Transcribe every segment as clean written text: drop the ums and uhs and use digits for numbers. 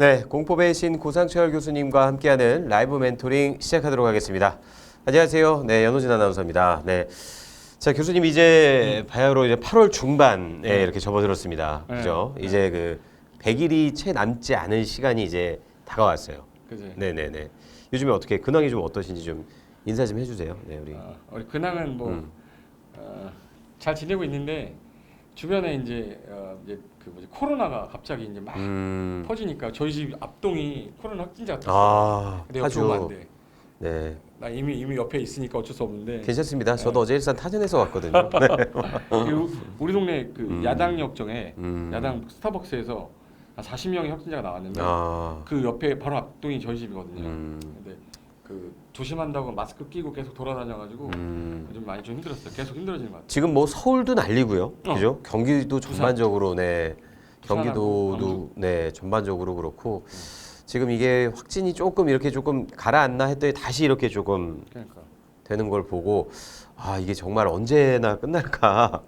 네, 공법의 신 고상철 교수님과 함께하는 라이브 멘토링 시작하도록 하겠습니다. 안녕하세요. 네, 연호진 아나운서입니다. 네, 자 교수님 이제 바야흐로 이제 8월 중반에 이렇게 접어들었습니다. 그죠? 이제 그 100일이 채 남지 않은 시간이 이제 다가왔어요. 그지. 네네네. 요즘에 어떻게 근황이 좀 어떠신지 좀 인사 좀 해주세요. 네, 우리 근황은 뭐 잘 지내고 있는데 주변에 이제 그 뭐지 코로나가 갑자기 이제 막 퍼지니까 저희 집 앞동이 코로나 확진자가 됐어요. 근데 옆에 오면 안 돼. 네. 나 이미 옆에 있으니까 어쩔 수 없는데. 괜찮습니다. 저도 어제 일산 타전에서 왔거든요. 네. 우리 동네 그 야당역정에 야당 스타벅스에서 한 40명의 확진자가 나왔는데 그 옆에 바로 앞동이 저희 집이거든요. 근데 그 조심한다고 마스크 끼고 계속 돌아다녀가지고 좀 많이 좀 힘들었어요. 계속 힘들어지는 것 같아요. 지금 뭐 서울도 난리고요, 그죠? 경기도 전반적으로 네, 경기도도 네 전반적으로 그렇고 지금 이게 확진이 조금 이렇게 조금 가라앉나 했더니 다시 이렇게 조금 되는 걸 보고 아 이게 정말 언제나 끝날까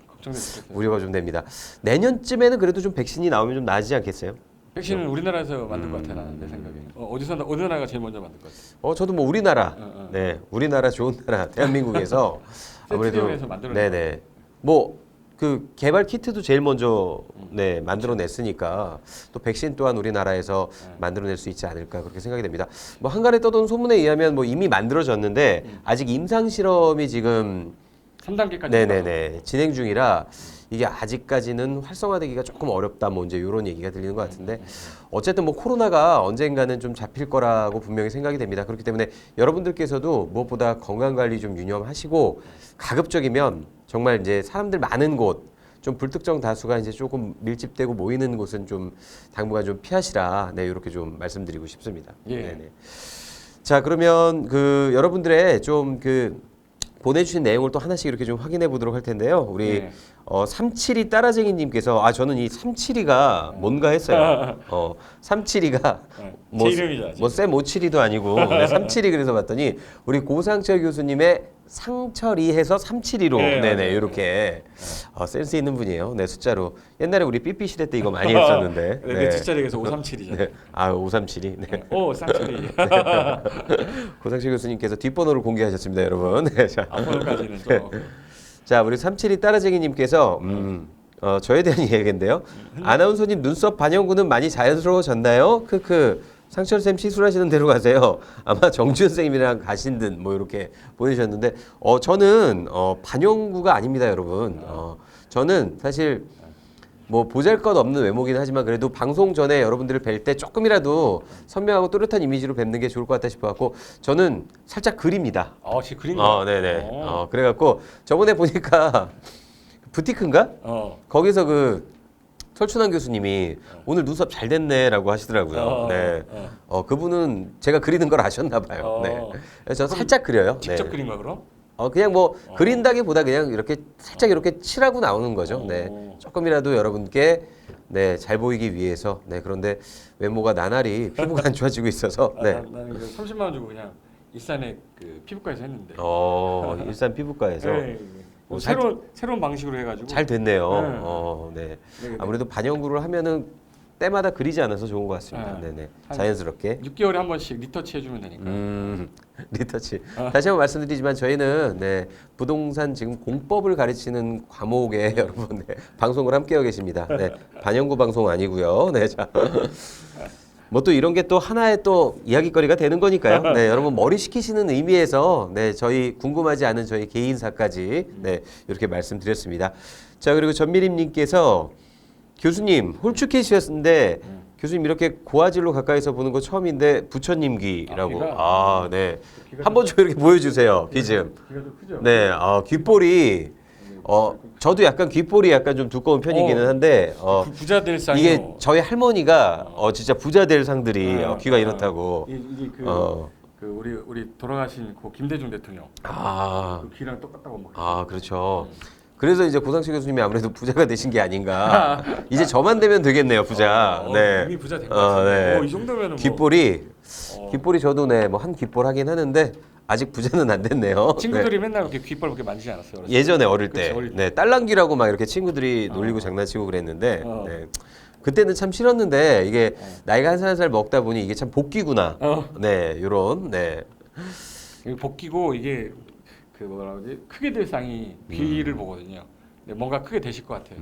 우려가 좀 됩니다. 내년쯤에는 그래도 좀 백신이 나오면 좀 나아지지 않겠어요? 백신은 우리나라에서 만들 것 같아 나는 내 생각에. 어느 나라가 제일 먼저 만들 것 같아? 저도 뭐 우리나라, 네, 우리나라 좋은 나라 대한민국에서 아무래도 네네 뭐 그 개발 키트도 제일 먼저 네 만들어냈으니까 또 백신 또한 우리나라에서 만들어낼 수 있지 않을까 그렇게 생각이 됩니다. 뭐 한간에 떠도는 소문에 의하면 뭐 이미 만들어졌는데 아직 임상 실험이 지금 3단계까지 네네네 진행 중이라 이게 아직까지는 활성화되기가 조금 어렵다 뭐 이제 이런 얘기가 들리는 것 같은데 어쨌든 뭐 코로나가 언젠가는 좀 잡힐 거라고 분명히 생각이 됩니다. 그렇기 때문에 여러분들께서도 무엇보다 건강 관리 좀 유념하시고 가급적이면 정말 이제 사람들 많은 곳 좀 불특정 다수가 이제 조금 밀집되고 모이는 곳은 좀 당분간 좀 피하시라 네 이렇게 좀 말씀드리고 싶습니다. 예. 네네. 자 그러면 그 여러분들의 좀 그 보내주신 내용을 또 하나씩 이렇게 좀 확인해 보도록 할 텐데요. 우리 372 따라쟁이님께서 저는 이 372가 뭔가 했어요. 372가 제 이름이죠. 뭐쌤 572도 아니고 네, 372 그래서 봤더니 우리 고상철 교수님의 상철이 해서 372로 네네 이렇게 센스 있는 분이에요. 네 숫자로 옛날에 우리 삐삐 시대 때 이거 많이 했었는데. 네, 뒷자리에서 537이죠. 네. 537이. 네. 오 쌍철이. 고상철 교수님께서 뒷번호를 공개하셨습니다, 여러분. 네, 자. 앞번호까지는 좀. 자, 우리 372 따라쟁이님께서 저에 대한 이야기인데요. 아나운서님 눈썹 반영구는 많이 자연스러워졌나요? 크크. 상철쌤 시술하시는 대로 가세요. 아마 정주현 선생님이랑 가신 듯 뭐 이렇게 보내주셨는데 저는 반영구가 아닙니다, 여러분. 저는 사실 뭐 보잘것없는 외모긴 하지만 그래도 방송 전에 여러분들을 뵐 때 조금이라도 선명하고 또렷한 이미지로 뵙는 게 좋을 것 같다 싶어갖고 저는 살짝 그립니다. 지금 그린 거. 네네. 그래갖고 저번에 보니까 부티크인가? 거기서 그 설춘환 교수님이 오늘 눈썹 잘 됐네라고 하시더라고요. 네. 그분은 제가 그리는 걸 아셨나 봐요. 네. 그래서 저 살짝 그려요. 직접 네. 그린 거야 그럼? 그냥 뭐 그린다기보다 그냥 이렇게 살짝 이렇게 칠하고 나오는 거죠. 네. 조금이라도 여러분께 네, 잘 보이기 위해서. 네. 그런데 외모가 나날이 피부가 안 좋아지고 있어서 네. 나는 30만 원 주고 그냥 일산의 그 피부과에서 했는데. 일산 피부과에서 네. 새로운 방식으로 해가지고 잘 됐네요. 네. 아무래도 반영구를 하면은 때마다 그리지 않아서 좋은 것 같습니다. 네네. 자연스럽게 6개월에 한 번씩 리터치 해주면 되니까. 리터치. 다시 한번 말씀드리지만 저희는 네, 부동산 지금 공법을 가르치는 과목에 여러분 네, 방송을 함께하고 계십니다. 네, 반영구 방송 아니고요. 네, 자. 뭐 또 이런 게 또 하나의 또 이야기거리가 되는 거니까요. 네, 여러분 머리 식히시는 의미에서 네, 저희 궁금하지 않은 저희 개인사까지 네, 이렇게 말씀드렸습니다. 자, 그리고 전미림님께서 교수님 홀쭉해지셨는데 교수님 이렇게 고화질로 가까이서 보는 거 처음인데 부처님귀라고. 네. 한번 좀 이렇게 보여주세요. 귀 좀. 귀가 좀 크죠? 네, 귓볼이 저도 약간 귓볼이 약간 좀 두꺼운 편이기는 한데 부자 될 상이요. 이게 저희 할머니가 진짜 부자 될 상들이 귀가 이렇다고. 이게 우리 돌아가신 그 김대중 대통령. 그 귀랑 똑같다고 막. 그렇죠. 그래서 이제 고상철 교수님이 아무래도 부자가 되신 게 아닌가. 이제 저만 되면 되겠네요, 부자. 네. 이미 부자 된 것 같은데. 네. 이 정도면은 귓볼이 저도 네, 뭐 한 귓볼 하긴 하는데 아직 부자는 안 됐네요. 친구들이 맨날 그렇게 귓볼 그렇게 만지지 않았어요? 예전에 어릴 때. 네, 딸랑귀라고 막 이렇게 친구들이 놀리고 장난치고 그랬는데 네. 그때는 참 싫었는데 이게 나이가 한 살 한 살 먹다 보니 이게 참 복귀구나. 네, 요런 네. 이게 복귀고 이게 그 뭐라 그러지? 크게 될 쌍이 귀를 보거든요. 네, 뭔가 크게 되실 것 같아요.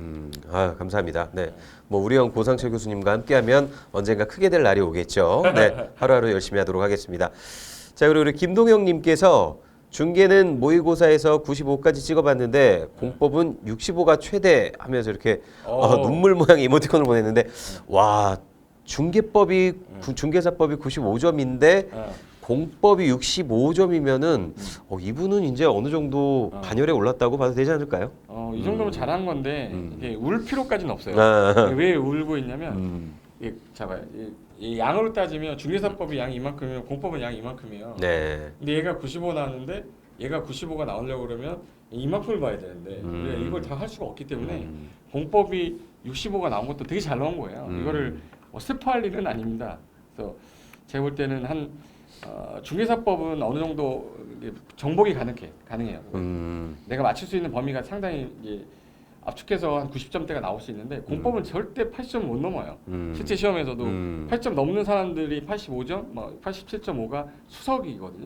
아, 감사합니다. 네. 뭐 우리 형 고상철 교수님과 함께하면 언젠가 크게 될 날이 오겠죠. 네. 하루하루 열심히 하도록 하겠습니다. 자, 그리고 우리 김동영님께서 중계는 모의고사에서 95까지 찍어봤는데 공법은 65가 최대 하면서 이렇게 눈물 모양 이모티콘을 보냈는데 와 중계법이 중계사법이 95점인데 공법이 65점이면은 이분은 이제 어느 정도 반열에 올랐다고 봐도 되지 않을까요? 이 정도면 잘한 건데 이게 울 필요까지는 없어요. 왜 울고 있냐면 이게 잡아요. 이 양으로 따지면 중개사법이 양이 이만큼이면 공법은 양이 이만큼이에요. 네. 근데 얘가 95 나왔는데 얘가 95가 나오려고 그러면 이만큼을 봐야 되는데 우리가 이걸 다 할 수가 없기 때문에 공법이 65가 나온 것도 되게 잘 나온 거예요. 이거를 스포할 일은 아닙니다. 그래서 제가 볼 때는 한 중개사법은 어느 정도 정복이 가능해요. 내가 맞출 수 있는 범위가 상당히 이제 압축해서 한 90점대가 나올 수 있는데 공법은 절대 80점 못 넘어요. 실제 시험에서도 80점 넘는 사람들이 85점, 뭐 87.5가 수석이거든요.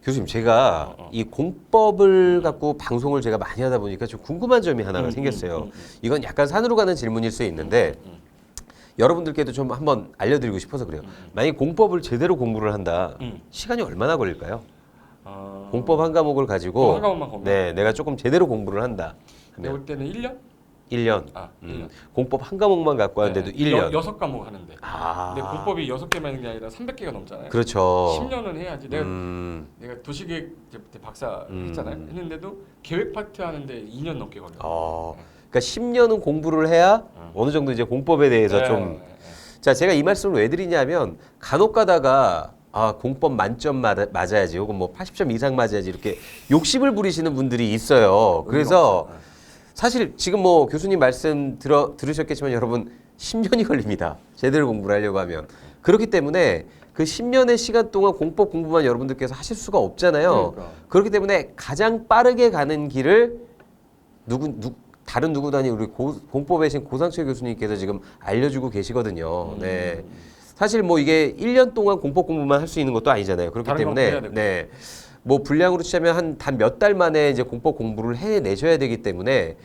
교수님 제가 이 공법을 갖고 방송을 제가 많이 하다 보니까 좀 궁금한 점이 하나가 생겼어요. 이건 약간 산으로 가는 질문일 수 있는데 여러분들께도 좀 한번 알려드리고 싶어서 그래요. 만약에 공법을 제대로 공부를 한다, 시간이 얼마나 걸릴까요? 공법 한 과목을 가지고 한 과목만 공부. 네, 내가 조금 제대로 공부를 한다. 내가 볼 때는 1년? 1년. 1년. 공법 한 과목만 갖고 하는데도 1년. 6과목 하는데. 근데 공법이 6개만 있는 게 아니라 300개가 넘잖아요. 그렇죠. 10년은 해야지. 내가 도시계획 박사 했잖아요. 했는데도 계획 파트 하는데 2년 넘게 걸려요. 그러니까 10년은 공부를 해야 어느 정도 이제 공법에 대해서 좀. 자, 제가 이 말씀을 왜 드리냐면 간혹 가다가 공법 만점 맞아야지, 혹은 뭐 80점 이상 맞아야지 이렇게 욕심을 부리시는 분들이 있어요. 그래서 사실 지금 뭐 교수님 말씀 들으셨겠지만 여러분 10년이 걸립니다. 제대로 공부를 하려고 하면. 그렇기 때문에 그 10년의 시간 동안 공법 공부만 여러분들께서 하실 수가 없잖아요. 그렇기 때문에 가장 빠르게 가는 길을 다른 누구도 아닌 우리 공법의 신 고상철 교수님께서 지금 알려주고 계시거든요. 네. 사실 뭐 이게 1년 동안 공법 공부만 할 수 있는 것도 아니잖아요. 그렇기 때문에 네. 뭐 분량으로 치자면 한 단 몇 달 만에 이제 공법 공부를 해내셔야 되기 때문에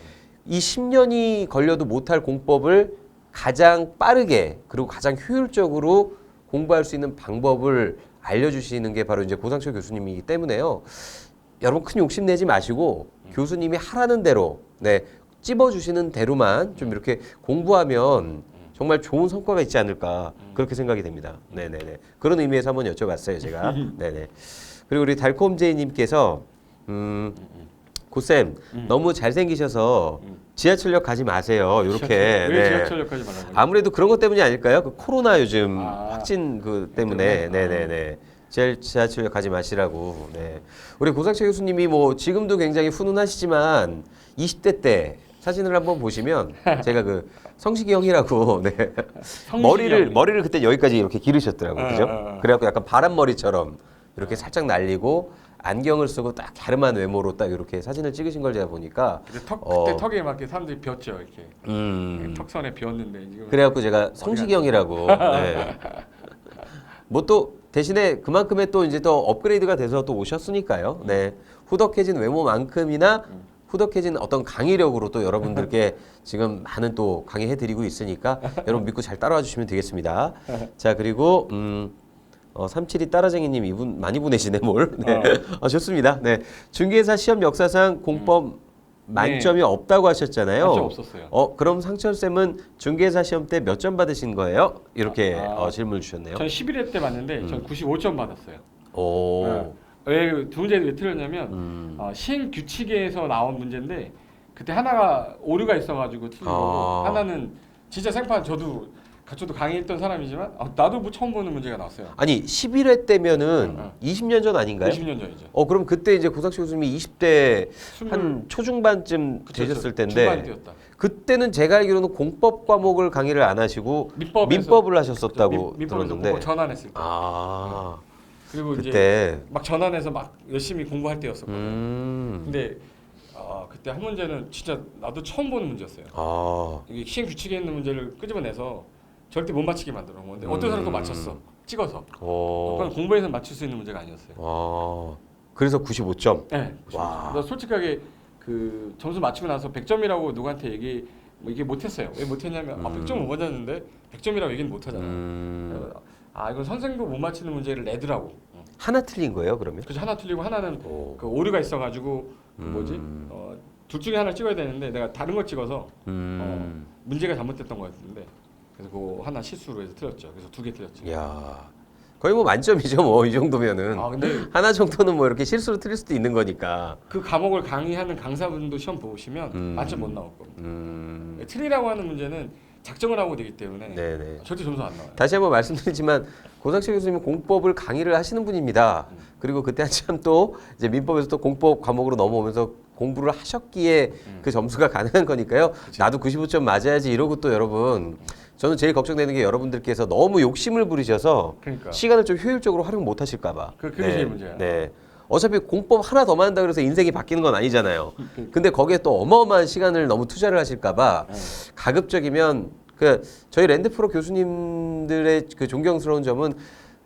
이 10년이 걸려도 못할 공법을 가장 빠르게 그리고 가장 효율적으로 공부할 수 있는 방법을 알려주시는 게 바로 이제 고상철 교수님이기 때문에요. 여러분 큰 욕심 내지 마시고 교수님이 하라는 대로 네, 찝어주시는 대로만 좀 이렇게 공부하면 정말 좋은 성과가 있지 않을까 그렇게 생각이 됩니다. 네네네. 그런 의미에서 한번 여쭤봤어요 제가. 네네. 그리고 우리 달콤제이님께서 고쌤 너무 잘생기셔서 지하철역 가지 마세요. 이렇게. 왜 지하철역 가지 말라고? 아무래도 그런 것 때문이 아닐까요? 그 코로나 요즘 확진 그 때문에. 네네네. 지하철역 가지 마시라고. 네. 우리 고상철 교수님이 뭐 지금도 굉장히 훈훈하시지만 20대 때 사진을 한번 보시면 제가 그 성식이 형이라고 네. 머리를 그때 여기까지 이렇게 기르셨더라고요. 그죠? 그래갖고 약간 바람머리처럼 이렇게 살짝 날리고 안경을 쓰고 딱 갸름한 외모로 딱 이렇게 사진을 찍으신 걸 제가 보니까 그때 턱에 막 사람들이 비었죠 이렇게 턱선에 비었는데 지금 그래갖고 제가 성식이 형이라고 네. 뭐 또 대신에 그만큼의 또 이제 또 업그레이드가 돼서 또 오셨으니까요. 네. 후덕해진 외모만큼이나 후덕해진 어떤 강의력으로 또 여러분들께 지금 많은 또 강의해드리고 있으니까 여러분 믿고 잘 따라와 주시면 되겠습니다. 자, 그리고 372 따라쟁이님 이분 많이 보내시네 뭘. 네. 좋습니다. 네. 중개사 시험 역사상 공법 만점이 없다고 하셨잖아요. 만점 없었어요. 그럼 상철쌤은 중개사 시험 때 몇 점 받으신 거예요? 이렇게 질문을 주셨네요. 전 11회 때 봤는데 전 95점 받았어요. 오. 두 문제 왜 틀렸냐면 시행 규칙에서 나온 문제인데 그때 하나가 오류가 있어가지고 틀린 거고 하나는 진짜 생판 저도 강의했던 사람이지만 나도 뭐 처음 보는 문제가 나왔어요. 아니 11회 때면은 20년 전 아닌가요? 20년 전이죠. 그럼 그때 이제 고상철 교수님이 20대 한 초중반쯤 되셨을 텐데 중반 때였다. 그때는 제가 알기로는 공법 과목을 강의를 안 하시고 민법을 하셨었다고 들었는데 보고 전환했을 때. 그리고 그때 이제 막 전환해서 막 열심히 공부할 때였었거든요. 근데 그때 한 문제는 진짜 나도 처음 보는 문제였어요. 이게 시행 규칙에 있는 문제를 끄집어내서 절대 못 맞히게 만들어 놓은 건데 어떤 사람도 맞췄어. 찍어서. 그건 공부에서 맞출 수 있는 문제가 아니었어요. 그래서 95점. 네. 95점. 나 솔직하게 그 점수 맞추고 나서 100점이라고 누구한테 얘기 못했어요. 왜 못했냐면 100점 못 맞았는데 100점이라고 얘기는 못하잖아. 이건 선생도 못 맞히는 문제를 내더라고. 하나 틀린 거예요, 그러면? 그래서 하나 틀리고 하나는 그 오류가 있어가지고 둘 중에 하나 찍어야 되는데 내가 다른 걸 찍어서 문제가 잘못됐던 거 같은데 그래서 그 하나 실수로 해서 틀렸죠. 그래서 2개 틀렸죠. 야, 거의 뭐 만점이죠, 뭐 이 정도면은. 근데 하나 정도는 뭐 이렇게 실수로 틀릴 수도 있는 거니까. 그 과목을 강의하는 강사분도 시험 보시면 만점 못 나올 겁니다. 틀리라고 하는 문제는 작정을 하고 되기 때문에 네네. 절대 점수 안 나와요. 다시 한번 말씀드리지만 고상철 교수님은 공법을 강의를 하시는 분입니다. 그리고 그때 한참 또 이제 민법에서 또 공법 과목으로 넘어오면서 공부를 하셨기에 그 점수가 가능한 거니까요. 그치. 나도 95점 맞아야지 이러고 또 여러분, 저는 제일 걱정되는 게 여러분들께서 너무 욕심을 부리셔서 그러니까. 시간을 좀 효율적으로 활용 못 하실까 봐. 그게 제일 문제야. 네. 어차피 공법 하나 더 만든다 그래서 인생이 바뀌는 건 아니잖아요. 근데 거기에 또 어마어마한 시간을 너무 투자를 하실까 봐 가급적이면 그 저희 랜드프로 교수님들의 그 존경스러운 점은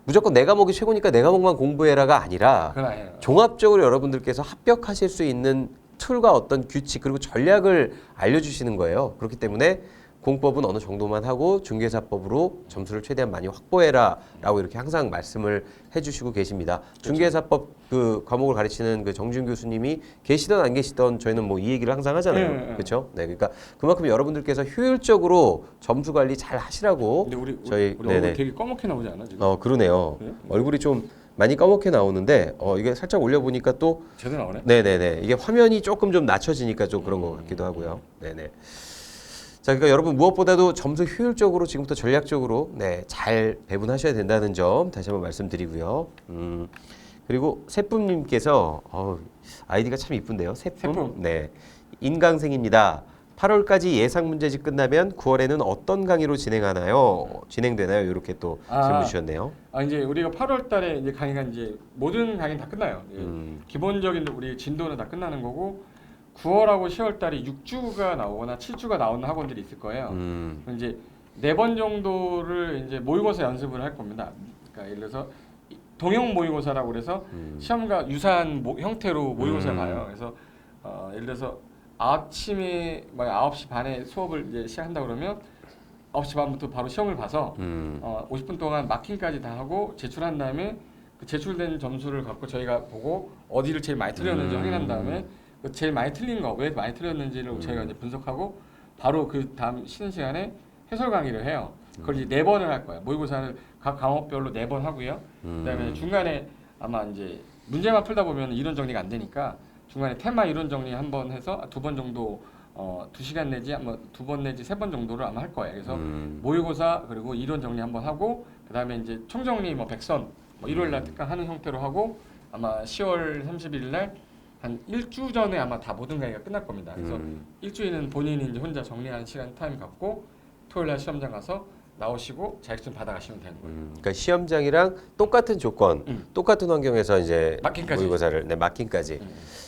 무조건 내 과목이 최고니까 내 과목만 공부해라가 아니라 그건 아니에요. 종합적으로 여러분들께서 합격하실 수 있는 툴과 어떤 규칙 그리고 전략을 알려주시는 거예요. 그렇기 때문에 공법은 어느 정도만 하고 중개사법으로 점수를 최대한 많이 확보해라라고 이렇게 항상 말씀을 해주시고 계십니다. 중개사법 그 과목을 가르치는 그 정준 교수님이 계시던 안 계시던 저희는 뭐 이 얘기를 항상 하잖아요. 그렇죠? 네, 그러니까 그만큼 여러분들께서 효율적으로 점수 관리 잘 하시라고. 근데 우리 저희 얼굴 되게 검게 나오지 않아 지금? 그러네요. 네? 얼굴이 좀 많이 까맣게 나오는데 이게 살짝 올려보니까 또 제대로 나오네. 네네네 이게 화면이 조금 좀 낮춰지니까 좀 그런 것 같기도 하고요. 네네. 자, 그러니까 여러분 무엇보다도 점수 효율적으로 지금부터 전략적으로 잘 배분하셔야 된다는 점 다시 한번 말씀드리고요. 그리고 세쁨님께서 아이디가 참 이쁜데요. 세쁨. 네, 인강생입니다. 8월까지 예상 문제집 끝나면 9월에는 어떤 강의로 진행되나요? 이렇게 또 질문 주셨네요. 이제 우리가 8월달에 이제 강의가 이제 모든 강의는 다 끝나요. 기본적인 우리 진도는 다 끝나는 거고 9월하고 10월달에 6주가 나오거나 7주가 나오는 학원들이 있을 거예요. 이제 4번 정도를 이제 모의고사 연습을 할 겁니다. 그러니까 예를 들어서 동형 모의고사라고 그래서 시험과 유사한 형태로 모의고사를 봐요. 그래서 예를 들어서 아침에 9시 반에 수업을 이제 시작한다 그러면 9시 반부터 바로 시험을 봐서 50분 동안 마킹까지 다 하고 제출한 다음에 그 제출된 점수를 갖고 저희가 보고 어디를 제일 많이 틀렸는지 확인한 다음에 그 제일 많이 틀린 거 왜 많이 틀렸는지를 저희가 이제 분석하고 바로 그 다음 쉬는 시간에 해설 강의를 해요. 그걸 이제 4번을 할 거예요. 모의고사를 각 과목별로 4번 하고요. 그다음에 중간에 아마 이제 문제만 풀다 보면 이론 정리가 안 되니까 중간에 테마 이론 정리 한번 해서 2번 정도 2시간 내지 아마 2번 내지 3번 정도를 아마 할 거예요. 그래서 모의고사 그리고 이론 정리 한번 하고 그다음에 이제 총정리 뭐 100선 일요일 날 특강하는 형태로 하고 아마 10월 31일 날 한 1주 전에 아마 다 모든 강의가 끝날 겁니다. 그래서 일주일은 본인이 이제 혼자 정리하는 시간 타임 갖고 토요일 날 시험장 가서 나오시고 자격증 받아가시면 되는 거예요. 그러니까 시험장이랑 똑같은 조건, 똑같은 환경에서 이제 마킹까지. 모의고사를 마킹까지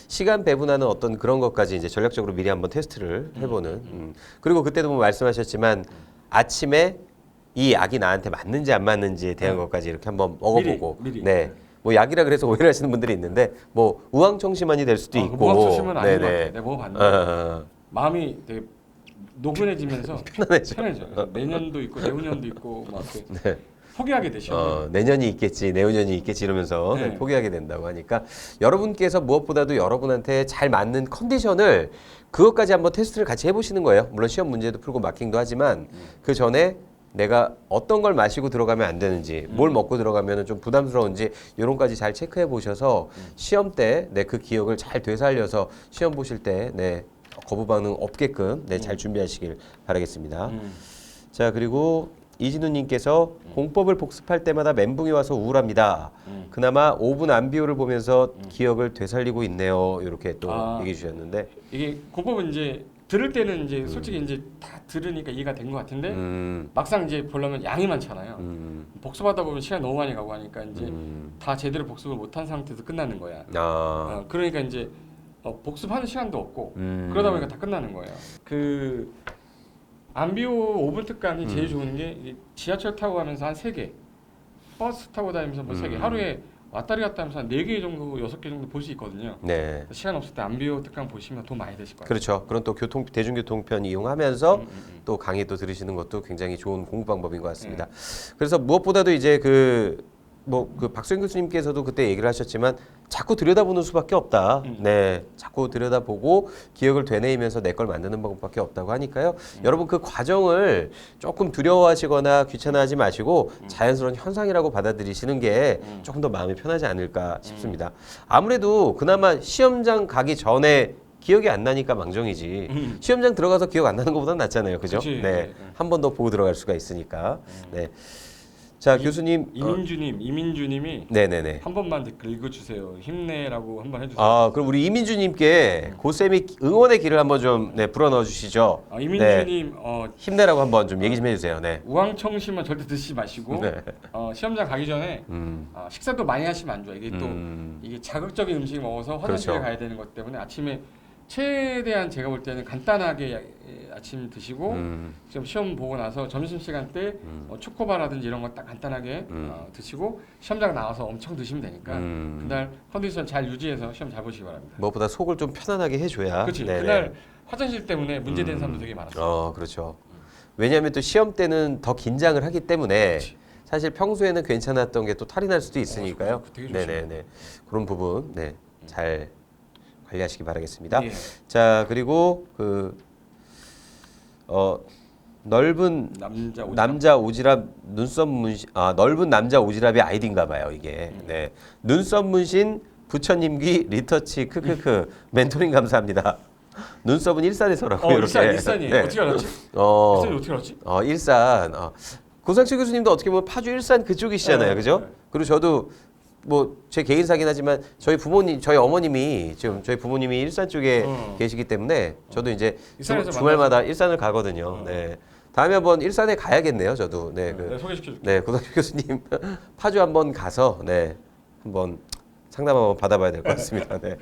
시간 배분하는 어떤 그런 것까지 이제 전략적으로 미리 한번 테스트를 해보는. 그리고 그때도 뭐 말씀하셨지만 아침에 이 약이 나한테 맞는지 안 맞는지에 대한 것까지 이렇게 한번 먹어보고. 미리. 네. 뭐 약이라 그래서 오해를 하시는 분들이 있는데 뭐 우황청심환이 될 수도 있고. 무항초심은 아닌 것 같아요. 내가 먹어봤는데 마음이 되게 노근해지면서 편해져. 내년도 있고 내후년도 있고 막 이렇게 포기하게 되시죠. 내년이 있겠지, 내후년이 있겠지 이러면서 포기하게 된다고 하니까 여러분께서 무엇보다도 여러분한테 잘 맞는 컨디션을 그것까지 한번 테스트를 같이 해보시는 거예요. 물론 시험 문제도 풀고 마킹도 하지만 그 전에 내가 어떤 걸 마시고 들어가면 안 되는지, 뭘 먹고 들어가면 좀 부담스러운지 이런 까지 잘 체크해 보셔서 시험 때 내 그 기억을 잘 되살려서 시험 보실 때 거부 반응 없게끔 잘 준비하시길 바라겠습니다. 자, 그리고 이진우님께서 공법을 복습할 때마다 멘붕이 와서 우울합니다. 그나마 5분 안비호를 보면서 기억을 되살리고 있네요. 이렇게 또 얘기해 주셨는데 이게 공법은 이제 들을 때는 이제 솔직히 이제 다 들으니까 이해가 된 것 같은데 막상 이제 보려면 양이 많잖아요. 복습하다 보면 시간 너무 많이 가고 하니까 이제 다 제대로 복습을 못한 상태에서 끝나는 거야. 그러니까 이제 복습하는 시간도 없고 그러다 보니까 다 끝나는 거예요. 그 안비오 5분 특강이 제일 좋은 게 이게 지하철 타고 가면서 한 3개, 버스 타고 다니면서 뭐 3개, 하루에 왔다리 갔다 하면서 한 4개 정도, 6개 정도 볼 수 있거든요. 네. 시간 없을 때 안비오 특강 보시면 돈 많이 되실 거예요. 그렇죠. 그런 또 대중교통편 이용하면서 또 강의 또 들으시는 것도 굉장히 좋은 공부 방법인 것 같습니다. 그래서 무엇보다도 이제 그 박수영 교수님께서도 그때 얘기를 하셨지만 자꾸 들여다보는 수밖에 없다. 네, 자꾸 들여다보고 기억을 되뇌이면서 내 걸 만드는 방법밖에 없다고 하니까요. 여러분 그 과정을 조금 두려워하시거나 귀찮아하지 마시고 자연스러운 현상이라고 받아들이시는 게 조금 더 마음이 편하지 않을까 싶습니다. 아무래도 그나마 시험장 가기 전에 기억이 안 나니까 망정이지. 시험장 들어가서 기억 안 나는 것보다는 낫잖아요, 그죠? 그치. 네, 한 번 더 보고 들어갈 수가 있으니까. 네. 자, 교수님. 이민주님이 네네네. 한 번만 댓글 읽어주세요. 힘내라고 한번 해주세요. 아, 그럼 우리 이민주님께 고쌤이 응원의 길을 한번 좀 불어 넣어 주시죠. 이민주님 힘내라고 한번 좀 얘기 좀 해주세요. 네. 우황청심은 절대 드시지 마시고 네. 시험장 가기 전에 식사도 많이 하시면 안 좋아요. 이게 또 이게 자극적인 음식 먹어서 화장실에 그렇죠. 가야 되는 것 때문에 아침에 최대한 제가 볼 때는 간단하게 아침 드시고 지금 시험 보고 나서 점심시간 때 초코바라든지 이런 거 딱 간단하게 드시고 시험장 나와서 엄청 드시면 되니까 그날 컨디션 잘 유지해서 시험 잘 보시기 바랍니다. 무엇보다 속을 좀 편안하게 해줘야. 그렇지. 네네. 그날 화장실 때문에 문제되는 사람도 되게 많았어요. 그렇죠. 왜냐하면 또 시험 때는 더 긴장을 하기 때문에 그치. 사실 평소에는 괜찮았던 게 또 탈이 날 수도 있으니까요. 되게 좋죠. 네네네. 그런 부분 잘 관리하시기 바라겠습니다. 예. 자, 그리고 넓은 남자 오지랖 눈썹 문신 넓은 남자 오지랖이 아이디인가 봐요, 이게. 네. 눈썹 문신 부처님귀 리터치 크크크 멘토링 감사합니다. 눈썹은 일산에서라고 이렇게. 일산이에요. 네. 어떻게 알았지? 일산이 어떻게 알았지? 일산. 고상철 교수님도 어떻게 보면 파주 일산 그쪽이시잖아요, 그죠? 네. 그리고 저도 뭐 제 개인사긴 하지만 저희 어머님이 지금 저희 부모님이 일산 쪽에 계시기 때문에 저도 이제 주말마다 일산을 가거든요. 네. 다음에 한번 일산에 가야겠네요, 저도. 네, 소개시켜줄게요. 네, 고상철 교수님 파주 한번 가서 한번 상담 한번 받아봐야 될 것 같습니다. 네.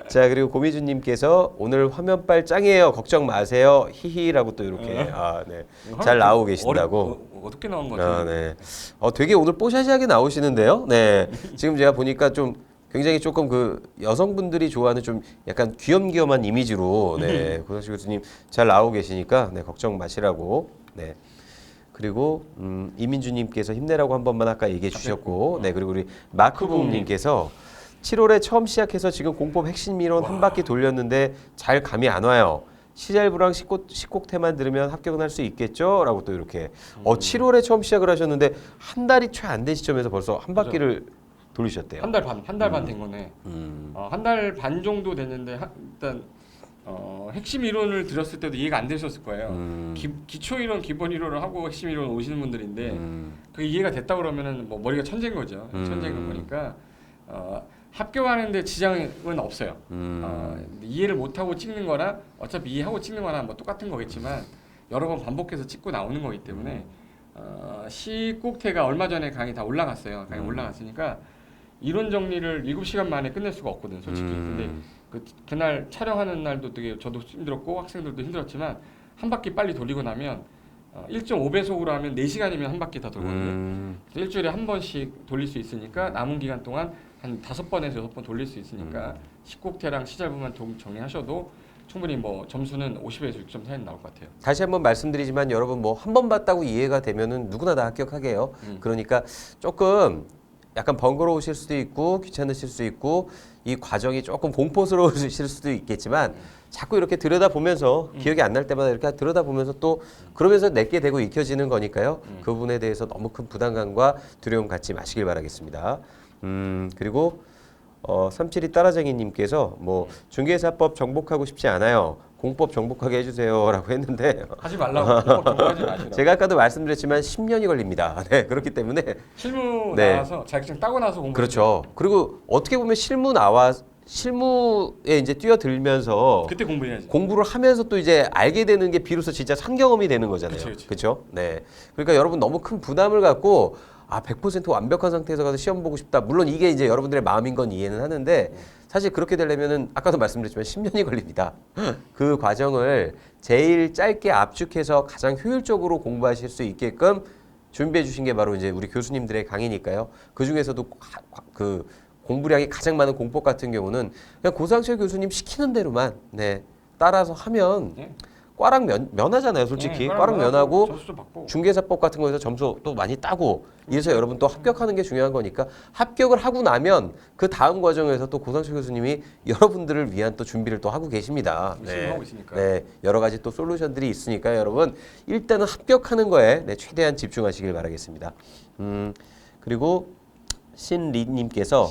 자, 그리고 고미주님께서 오늘 화면빨 짱이에요. 걱정 마세요. 히히라고 또 이렇게 잘 나오고 계신다고. 어떻게 나온 것 같아요? 네. 되게 오늘 뽀샤시하게 나오시는데요. 네. 지금 제가 보니까 좀 굉장히 조금 그 여성분들이 좋아하는 좀 약간 귀염귀염한 이미지로 고상철 교수님 잘 나오고 계시니까 걱정 마시라고. 네. 그리고 이민주님께서 힘내라고 한 번만 아까 얘기해 주셨고, 그리고 우리 마크북님께서 7월에 처음 시작해서 지금 공법 핵심 이론 한 바퀴 돌렸는데 잘 감이 안 와요. 시잘부랑 10곡태만 들으면 합격은 할 수 있겠죠? 라고 또 이렇게 7월에 처음 시작을 하셨는데 한 달이 채 안 된 시점에서 벌써 한 바퀴를 돌리셨대요. 한 달 반 된 거네. 한 달 반 정도 됐는데 일단 핵심 이론을 들었을 때도 이해가 안 되셨을 거예요. 기초 이론, 기본 이론을 하고 핵심 이론 오시는 분들인데 그게 이해가 됐다 그러면은 뭐 머리가 천재인 거죠. 천재인 거 보니까 합격하는데 지장은 없어요. 이해를 못하고 찍는 거나 어차피 이해하고 찍는 거나 뭐 똑같은 거겠지만 여러 번 반복해서 찍고 나오는 거기 때문에 시국태가 얼마 전에 강의 다 올라갔어요. 강의 올라갔으니까 이론 정리를 7시간 만에 끝낼 수가 없거든, 솔직히. 근데 그날 촬영하는 날도 되게 저도 힘들었고 학생들도 힘들었지만 한 바퀴 빨리 돌리고 나면 1.5배속으로 하면 4시간이면 한 바퀴 다 돌거든요. 그래서 일주일에 한 번씩 돌릴 수 있으니까 남은 기간 동안 한 5번에서 6번 돌릴 수 있으니까 10곡태랑 시잘부만 정리하셔도 충분히 뭐 점수는 50에서 6점 사이 나올 것 같아요. 다시 한번 말씀드리지만 여러분 뭐 한 번 봤다고 이해가 되면은 누구나 다 합격하게요. 그러니까 조금 약간 번거로우실 수도 있고 귀찮으실 수도 있고 이 과정이 조금 공포스러우실 수도 있겠지만 자꾸 이렇게 들여다보면서 기억이 안 날 때마다 이렇게 들여다보면서 또 그러면서 내게 되고 익혀지는 거니까요. 그 부분에 대해서 너무 큰 부담감과 두려움 갖지 마시길 바라겠습니다. 그리고 372 따라쟁이님께서 뭐 중개사법 정복하고 싶지 않아요. 공법 정복하게 해주세요라고 했는데 하지 말라고. 정복하지 마시라고. 제가 아까도 말씀드렸지만 10년이 걸립니다. 네, 그렇기 때문에 실무 나와서 자격증 따고 나서 공부. 그렇죠. 그리고 어떻게 보면 실무에 이제 뛰어들면서 그때 공부해야지. 공부를 하면서 또 이제 알게 되는 게 비로소 진짜 산 경험이 되는 거잖아요. 그치. 그렇죠? 네. 그러니까 여러분 너무 큰 부담을 갖고 100% 완벽한 상태에서 가서 시험 보고 싶다. 물론 이게 이제 여러분들의 마음인 건 이해는 하는데 사실 그렇게 되려면은 아까도 말씀드렸지만 10년이 걸립니다. 그 과정을 제일 짧게 압축해서 가장 효율적으로 공부하실 수 있게끔 준비해 주신 게 바로 이제 우리 교수님들의 강의니까요. 그 중에서도 그 공부량이 가장 많은 공법 같은 경우는 그냥 고상철 교수님 시키는 대로만 네, 따라서 하면 과랑 면하잖아요, 솔직히. 과랑 면하고 점수도 받고. 중개사법 같은 거에서 점수 또 많이 따고 이래서 여러분 또 합격하는 게 중요한 거니까 합격을 하고 나면 그 다음 과정에서 또 고상철 교수님이 여러분들을 위한 또 준비를 또 하고 계십니다. 열심히 하고 있으니까. 네, 여러 가지 또 솔루션들이 있으니까 여러분 일단은 합격하는 거에 네, 최대한 집중하시길 바라겠습니다. 그리고 신리님께서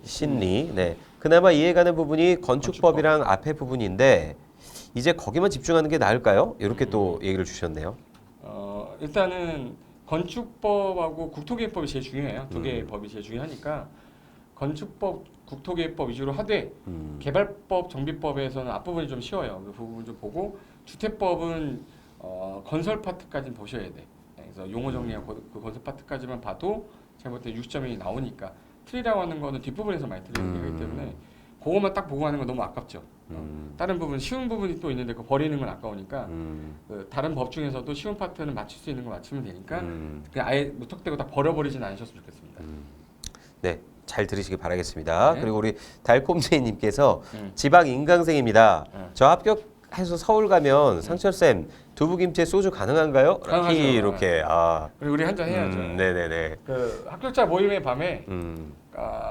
신리 네, 그나마 이해가는 부분이 건축법이랑 앞에 부분인데 이제 거기만 집중하는 게 나을까요? 이렇게 또 얘기를 주셨네요. 일단은 건축법하고 국토계획법이 제일 중요해요. 두 개의 법이 제일 중요하니까 건축법, 국토계획법 위주로 하되 개발법, 정비법에서는 앞부분이 좀 쉬워요. 그 부분 좀 보고 주택법은 건설 파트까지는 보셔야 돼. 그래서 용어 정리하고 그 건설 파트까지만 봐도 제가 볼 때 60점이 나오니까 틀리라고 하는 거는 뒷부분에서 많이 틀리는 거기 때문에 그것만 딱 보고 하는 건 너무 아깝죠. 다른 부분 쉬운 부분이 또 있는데 그 버리는 건 아까우니까 그 다른 법 중에서도 쉬운 파트는 맞출 수 있는 거 맞추면 되니까 그냥 아예 무턱대고 다 버려버리진 않으셨으면 좋겠습니다. 네, 잘 들으시기 바라겠습니다. 네. 그리고 우리 달콤제이님께서 지방 인강생입니다. 저 합격해서 서울 가면 상철쌤 두부김치에 소주 가능한가요? 가능하죠. 이렇게 그리고 우리 한잔 해야죠. 네네네. 그 합격자 모임의 밤에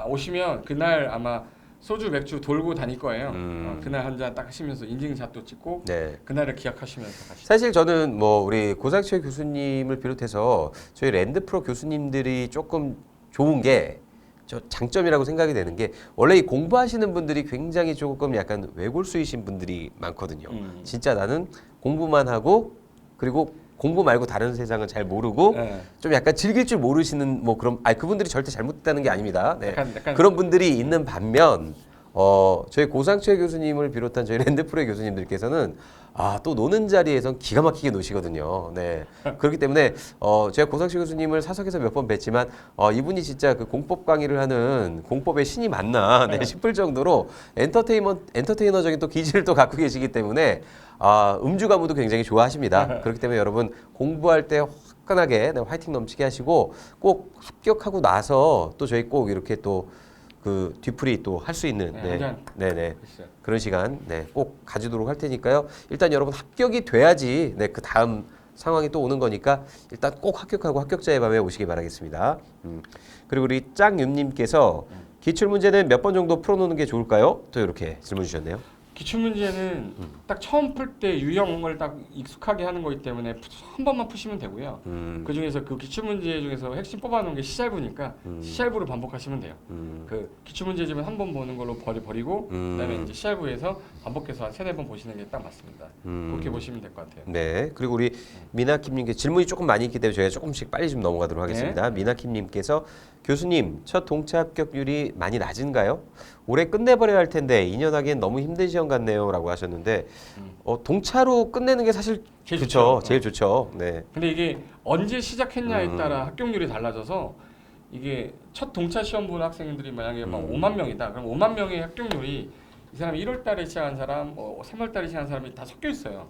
오시면 그날 아마 소주 맥주 돌고 다닐 거예요. 그날 한 잔 딱 하시면서 인증샷도 찍고 네. 그날을 기약하시면서 가시죠. 사실 저는 뭐 우리 고상철 교수님을 비롯해서 저희 랜드프로 교수님들이 조금 좋은 게 저 장점이라고 생각이 되는 게 원래 이 공부하시는 분들이 굉장히 조금 약간 외골수이신 분들이 많거든요. 진짜 나는 공부만 하고 그리고 공부 말고 다른 세상은 잘 모르고 좀 약간 즐길 줄 모르시는 뭐 그런 그분들이 절대 잘못됐다는 게 아닙니다. 네. 약간 그런 분들이 있는 반면 저희 고상철 교수님을 비롯한 저희 랜드프로의 교수님들께서는 또 노는 자리에선 기가 막히게 노시거든요. 네. 그렇기 때문에 제가 고상철 교수님을 사석에서 몇 번 뵀지만 이분이 진짜 그 공법 강의를 하는 공법의 신이 맞나 싶을 정도로 엔터테이너적인 또 기질을 또 갖고 계시기 때문에 음주 가무도 굉장히 좋아하십니다. 그렇기 때문에 여러분 공부할 때 화끈하게 화이팅 넘치게 하시고 꼭 합격하고 나서 또 저희 꼭 이렇게 또 그 뒤풀이 또 할 수 있는 네네 그런 시간 꼭 가지도록 할 테니까요. 일단 여러분 합격이 돼야지 그 다음 상황이 또 오는 거니까 일단 꼭 합격하고 합격자의 밤에 오시기 바라겠습니다. 그리고 우리 짱윤님께서 기출 문제는 몇 번 정도 풀어놓는 게 좋을까요? 또 이렇게 질문 주셨네요. 기출 문제는 딱 처음 풀 때 유형을 딱 익숙하게 하는 거기 때문에 한 번만 푸시면 되고요. 그 중에서 그 기출 문제 중에서 핵심 뽑아놓은 게 시잘부니까 시잘부를 반복하시면 돼요. 그 기출 문제집은 한 번 보는 걸로 버리고 그다음에 이제 시잘부에서 반복해서 한 3-4번 보시는 게 딱 맞습니다. 그렇게 보시면 될 것 같아요. 네. 그리고 우리 미나킴님께 질문이 조금 많이 있기 때문에 저희가 조금씩 빨리 좀 넘어가도록 하겠습니다. 미나킴님께서 교수님 첫 동차 합격률이 많이 낮은가요? 올해 끝내버려야 할 텐데 2년 하기엔 너무 힘든 시험 같네요라고 하셨는데 동차로 끝내는 게 사실 제일 좋죠. 좋죠. 제일 좋죠. 네. 근데 이게 언제 시작했냐에 따라 합격률이 달라져서 이게 첫 동차 시험 보는 학생들이 만약에 막 5만 명이다. 그럼 5만 명의 합격률이 이 사람이 1월 달에 시작한 사람, 3월 달에 시작한 사람이 다 섞여 있어요.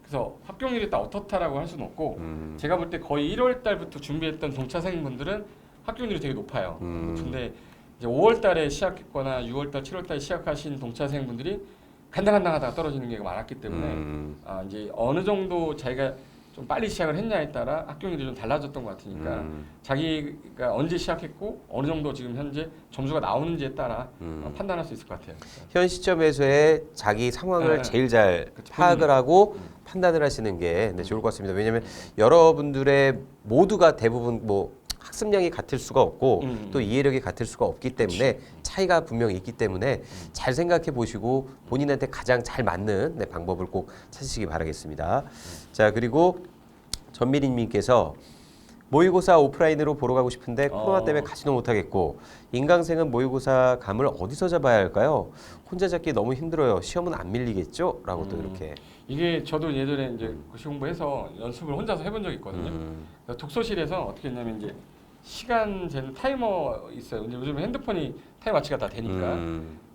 그래서 합격률이 딱 어떻다라고 할 수는 없고 제가 볼 때 거의 1월 달부터 준비했던 동차생분들은 합격률이 되게 높아요. 근데 이제 5월 달에 시작했거나 6월 달, 7월 달에 시작하신 동차생분들이 간당간당하다가 떨어지는 게 많았기 때문에 이제 어느 정도 자기가 좀 빨리 시작을 했냐에 따라 합격률이 좀 달라졌던 것 같으니까 자기가 언제 시작했고 어느 정도 지금 현재 점수가 나오는지에 따라 판단할 수 있을 것 같아요. 현 시점에서의 자기 상황을 제일 잘 파악을 하고 판단을 하시는 게 좋을 것 같습니다. 왜냐하면 여러분들의 모두가 대부분 뭐 학습량이 같을 수가 없고 또 이해력이 같을 수가 없기 때문에 차이가 분명히 있기 때문에 잘 생각해 보시고 본인한테 가장 잘 맞는 방법을 꼭 찾으시기 바라겠습니다. 자, 그리고 전미림님께서 모의고사 오프라인으로 보러 가고 싶은데 코로나 때문에 가지도 못하겠고 인강생은 모의고사 감을 어디서 잡아야 할까요? 혼자 잡기 너무 힘들어요. 시험은 안 밀리겠죠? 라고 또 이렇게. 이게 저도 예전에 이제 고시 공부해서 연습을 혼자서 해본 적이 있거든요. 독서실에서 어떻게 했냐면 이제 시간 재는 타이머 있어요. 근데 요즘 핸드폰이 타이머 맞추기가 다 되니까.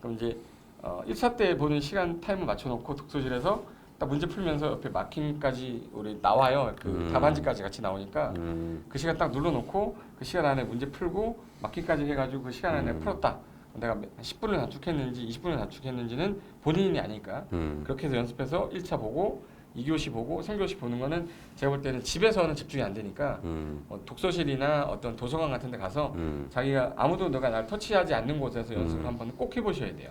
그럼 이제 1차 때 보는 시간 타이머 맞춰놓고 독서실에서 딱 문제 풀면서 옆에 마킹까지 우리 나와요. 그 답안지까지 같이 나오니까 그 시간 딱 눌러놓고 그 시간 안에 문제 풀고 마킹까지 해가지고 그 시간 안에 풀었다. 내가 10분을 단축했는지 20분을 단축했는지는 본인이 아니까 그렇게 해서 연습해서 1차 보고 2교시 보고 3교시 보는 거는 제가 볼 때는 집에서는 집중이 안 되니까 독서실이나 어떤 도서관 같은 데 가서 자기가 아무도 너가 날 터치하지 않는 곳에서 연습을 한번 꼭 해보셔야 돼요.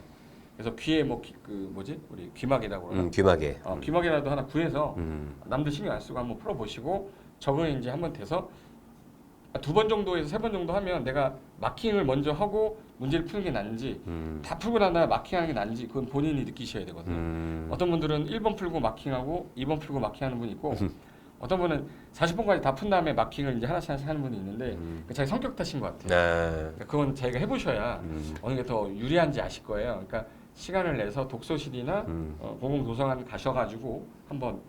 그래서 귀에 우리 귀마개라고 그러나? 귀마개. 귀마개라도 하나 구해서 남들 신경 안 쓰고 한번 풀어보시고 적응이 이제 한번 돼서 2번 정도에서 3번 정도 하면 내가 마킹을 먼저 하고 문제를 푸는 게 낫는지 다 풀고 나나 마킹하는 게 낫는지 그건 본인이 느끼셔야 되거든요. 어떤 분들은 1번 풀고 마킹하고 2번 풀고 마킹하는 분이 있고 어떤 분은 40번까지 다 푼 다음에 마킹을 이제 하나씩 하는 분이 있는데 자기 성격 탓인 것 같아요. 그러니까 그건 자기가 해보셔야 어느 게 더 유리한지 아실 거예요. 그러니까 시간을 내서 독서실이나 공공도서관 가셔가지고 한번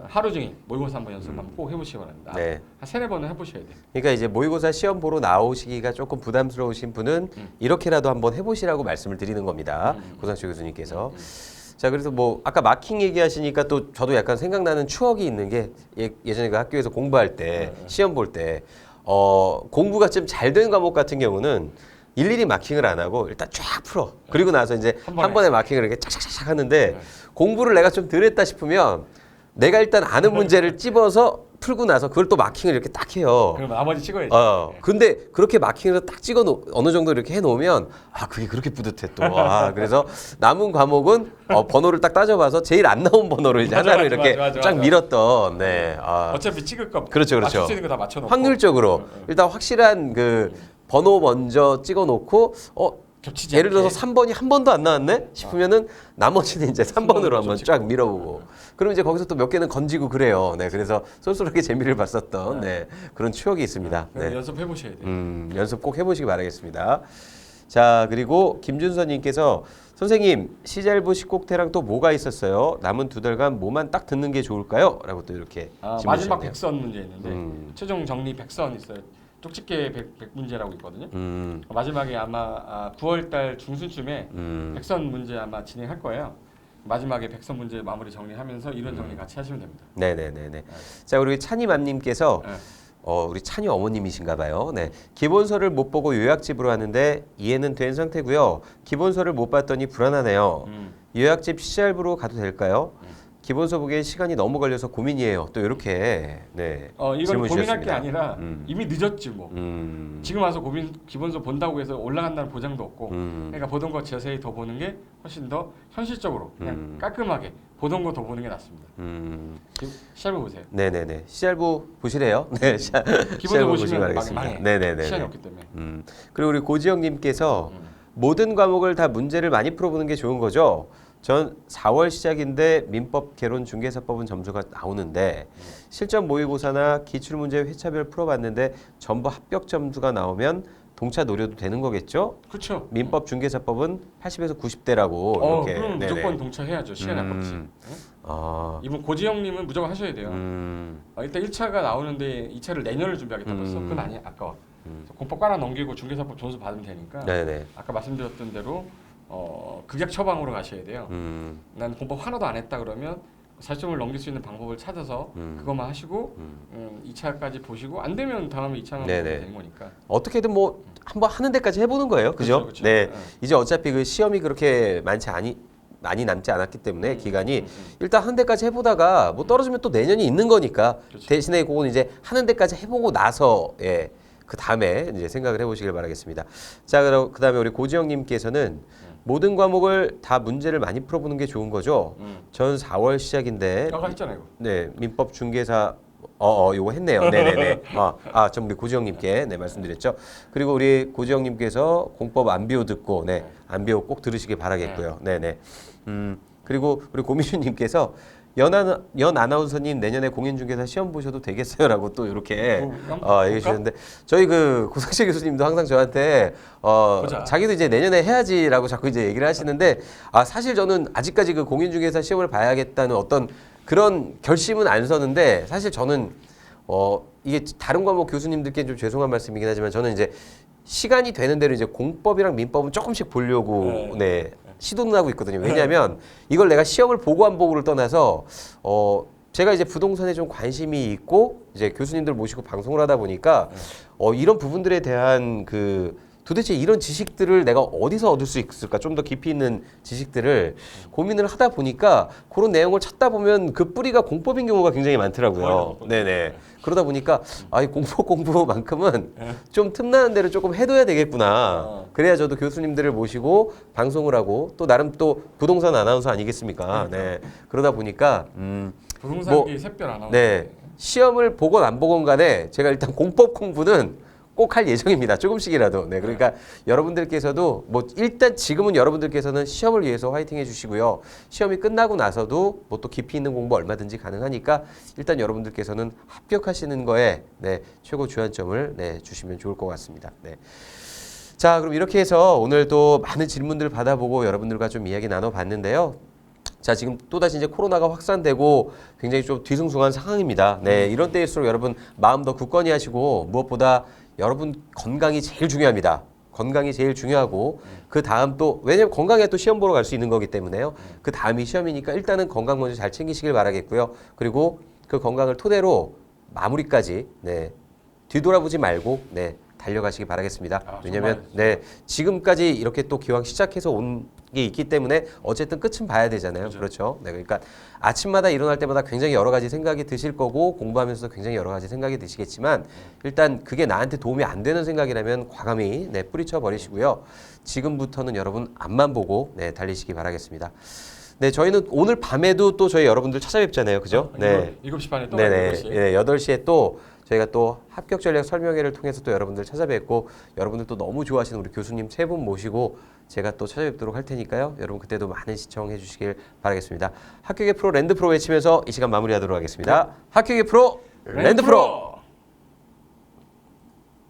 하루 종일 모의고사 한번 연습 한번 꼭 해보시기 바랍니다. 네. 한 3-4번은 해보셔야 돼요. 그러니까 이제 모의고사 시험 보러 나오시기가 조금 부담스러우신 분은 이렇게라도 한번 해보시라고 말씀을 드리는 겁니다. 고상철 교수님께서. 자, 그래서 뭐 아까 마킹 얘기하시니까 또 저도 약간 생각나는 추억이 있는 게 예전에 그 학교에서 공부할 때 시험 볼 때 공부가 좀 잘 된 과목 같은 경우는 일일이 마킹을 안 하고 일단 쫙 풀어. 그리고 나서 이제 한 번에 마킹을 이렇게 착착착 하는데 공부를 내가 좀 덜 했다 싶으면 내가 일단 아는 문제를 찝어서 풀고 나서 그걸 또 마킹을 이렇게 딱 해요. 그럼 나머지 찍어야지. 근데 그렇게 마킹해서 딱 찍어 어느 정도 이렇게 해 놓으면 그게 그렇게 뿌듯해 또. 그래서 남은 과목은 번호를 딱 따져봐서 제일 안 나온 번호를 이제 하나로 이렇게 쫙 밀었던. 네. 어차피 찍을 거 그렇죠. 맞출 수 있는 거 다 맞춰놓고 확률적으로 일단 확실한 그 번호 먼저 찍어 놓고 예를 들어서 3번이 한 번도 안 나왔네 싶으면은 나머지는 이제 3번으로 한번 쫙 밀어보고 그럼 이제 거기서 또 몇 개는 건지고 그래요. 네, 그래서 쏠쏠하게 재미를 봤었던 그런 추억이 있습니다. 네. 연습해 보셔야 돼요. 연습 꼭 해보시기 바라겠습니다. 자, 그리고 김준서님께서 선생님 시잘부 식곡태랑 또 뭐가 있었어요? 남은 2달간 뭐만 딱 듣는 게 좋을까요? 라고 또 이렇게 마지막 100선 문제 있는데 최종 정리 100선 있어요. 쪽집게 100문제라고 있거든요. 마지막에 아마 9월달 중순쯤에 100선 문제 아마 진행할 거예요. 마지막에 100선 문제 마무리 정리하면서 이론 정리 같이 하시면 됩니다. 네네네네. 자, 우리 찬이맘님께서 우리 찬이 어머님이신가 봐요. 네. 기본서를 못 보고 요약집으로 하는데 이해는 된 상태고요. 기본서를 못 봤더니 불안하네요. 요약집 시잘부로 가도 될까요? 기본서 보기에 시간이 너무 걸려서 고민이에요. 또 이렇게 이건 고민할 게 아니라 이미 늦었지 뭐. 지금 와서 기본서 본다고 해서 올라간다는 보장도 없고 그러니까 보던 거 자세히 더 보는 게 훨씬 더 현실적으로 그냥 깔끔하게 보던 거 더 보는 게 낫습니다. 시잘부 보세요. 네네네. 시잘부 보시래요. 네. 기본서 보시면 망해. 네네네. 시간이 없기 때문에. 그리고 우리 고지영님께서 모든 과목을 다 문제를 많이 풀어보는 게 좋은 거죠. 전 4월 시작인데 민법, 개론, 중개사법은 점수가 나오는데 실전 모의고사나 기출문제 회차별 풀어봤는데 전부 합격 점수가 나오면 동차 노려도 되는 거겠죠? 그렇죠. 민법, 중개사법은 80에서 90대라고 이렇게. 그럼 네네. 무조건 동차해야죠. 시간이 아깝지. 이분 고지영님은 무조건 하셔야 돼요. 일단 1차가 나오는데 2차를 내년을 준비하겠다고 했어. 그건 아까워. 공법 깔아 넘기고 중개사법 점수 받으면 되니까. 네네. 아까 말씀드렸던 대로 극약 처방으로 가셔야 돼요. 난 공법 하나도 안 했다 그러면 40점을 넘길 수 있는 방법을 찾아서 그것만 하시고 2차까지 보시고 안 되면 다음에 2차만 보면 되는 거니까. 어떻게든 뭐 한번 하는 데까지 해보는 거예요. 그죠? 그렇죠. 네. 이제 어차피 그 시험이 그렇게 많이 남지 않았기 때문에 기간이 일단 하는 데까지 해보다가 뭐 떨어지면 또 내년이 있는 거니까 그렇죠. 대신에 그건 이제 하는 데까지 해보고 나서 그 다음에 이제 생각을 해보시길 바라겠습니다. 자, 그럼 그 다음에 우리 고지영님께서는 모든 과목을 다 문제를 많이 풀어보는 게 좋은 거죠. 전 4월 시작인데. 아까 했잖아요. 이거. 네, 민법 중개사 요거 했네요. 네네네. 전 우리 고지영님께 말씀드렸죠. 그리고 우리 고지영님께서 공법 안비호 듣고 안비호 꼭 들으시길 바라겠고요. 네네. 그리고 우리 고민주님께서 연 아나운서님 내년에 공인중개사 시험 보셔도 되겠어요라고 또 이렇게 얘기해 주셨는데 저희 그 고상철 교수님도 항상 저한테 자기도 이제 내년에 해야지라고 자꾸 이제 얘기를 하시는데 사실 저는 아직까지 그 공인중개사 시험을 봐야겠다는 어떤 그런 결심은 안 서는데 사실 저는 이게 다른 과목 교수님들께 좀 죄송한 말씀이긴 하지만 저는 이제 시간이 되는 대로 이제 공법이랑 민법은 조금씩 보려고 네, 시도는 하고 있거든요. 왜냐하면 이걸 내가 시험을 보고 안 보고를 떠나서 제가 이제 부동산에 좀 관심이 있고 이제 교수님들 모시고 방송을 하다 보니까 이런 부분들에 대한 도대체 이런 지식들을 내가 어디서 얻을 수 있을까? 좀 더 깊이 있는 지식들을 고민을 하다 보니까 그런 내용을 찾다 보면 그 뿌리가 공법인 경우가 굉장히 많더라고요. 네네. 그러다 보니까 이 공부만큼은 좀 틈나는 대로 조금 해둬야 되겠구나. 그래야 저도 교수님들을 모시고 방송을 하고 또 나름 또 부동산 아나운서 아니겠습니까? 네. 그러다 보니까 부동산계 샛별 아나운서. 네. 시험을 보건 안 보건 간에 제가 일단 공법 공부는 꼭 할 예정입니다. 조금씩이라도. 네, 그러니까 여러분들께서도 일단 지금은 여러분들께서는 시험을 위해서 화이팅 해주시고요. 시험이 끝나고 나서도 또 깊이 있는 공부 얼마든지 가능하니까 일단 여러분들께서는 합격하시는 거에 최고 주안점을 주시면 좋을 것 같습니다. 네. 자, 그럼 이렇게 해서 오늘 또 많은 질문들 받아보고 여러분들과 좀 이야기 나눠봤는데요. 자, 지금 또다시 이제 코로나가 확산되고 굉장히 좀 뒤숭숭한 상황입니다. 네, 이런 때일수록 여러분 마음 더 굳건히 하시고 무엇보다 여러분 건강이 제일 중요합니다. 건강이 제일 중요하고 그 다음 또 왜냐면 건강에 또 시험 보러 갈 수 있는 거기 때문에요. 그 다음이 시험이니까 일단은 건강 먼저 잘 챙기시길 바라겠고요. 그리고 그 건강을 토대로 마무리까지 뒤돌아보지 말고 달려가시기 바라겠습니다. 왜냐면 지금까지 이렇게 또 기왕 시작해서 온 게 있기 때문에 어쨌든 끝은 봐야 되잖아요. 그렇죠. 그러니까 아침마다 일어날 때마다 굉장히 여러 가지 생각이 드실 거고 공부하면서도 굉장히 여러 가지 생각이 드시겠지만 일단 그게 나한테 도움이 안 되는 생각이라면 과감히 뿌리쳐 버리시고요. 지금부터는 여러분 앞만 보고 달리시기 바라겠습니다. 네, 저희는 오늘 밤에도 또 저희 여러분들 찾아뵙잖아요. 그죠? 7시 반에 또 네네. 8시. 8시에 또 저희가 또 합격 전략 설명회를 통해서 또 여러분들 찾아뵙고 여러분들 또 너무 좋아하시는 우리 교수님 3분 모시고 제가 또 찾아뵙도록 할 테니까요. 여러분 그때도 많은 시청해 주시길 바라겠습니다. 합격의 프로 랜드 프로 외치면서 이 시간 마무리하도록 하겠습니다. 합격의 프로 랜드 프로!